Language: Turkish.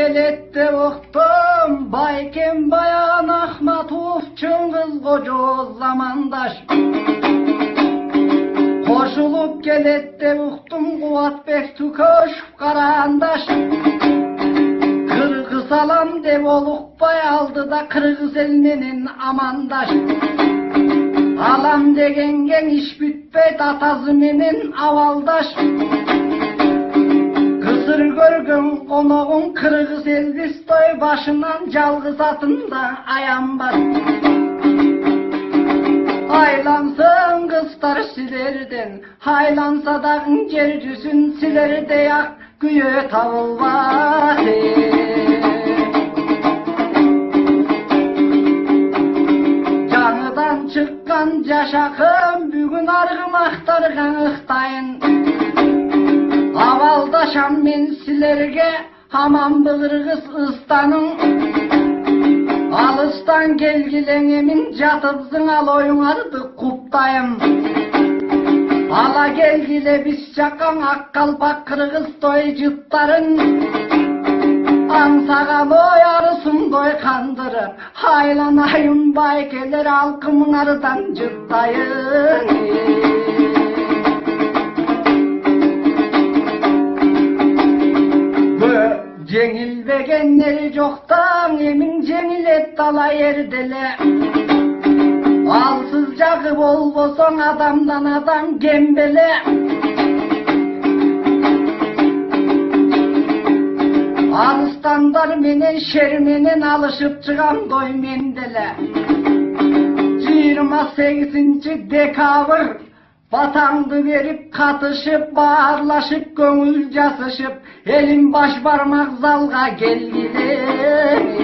gelette uqtum, Baykem Bayan Ahmatov, Çıngiz Koca zamandaş. Koşulup gelette uqtum, Kuvatbek Tüköş, Karandaş. Kırgız alam dev Olukbay aldı da Kırgız elinin amandaş. Alam degengen iş bütbeyt atazıminin avaldaş. Kısır görgün konoğun Kırgız Elbistoy başından calgız atında ayanbar. Haylansın kızlar silerden, haylansa da gercüsün siler de yak güye tavul var. Canıdan çıkkan caşakım, bugün argımaktargan ıhtayın. Avaldaşam men silerge, hamam bığırgız ıstanın. Alıstan gelgilenemin jatıbzın aloyun ardı kuptayım. Ala gelgile biz çakan akkalpak kırgız toy cıttarın. Ansağal oy arısın doy kandırır. Haylanayım baykeler halkımın arıdan cıttayın. Cengil begenleri çoktan emin cengil et dala yerdele. Alsız cakı bol boson adamdan adam gembele. Alıstanlar menen şermenen alışıp çıkan doy mendele. 28. dekabr vatandı verip katışıp bağırlaşıp gönül casışıp elin baş parmak zalga gelgiler.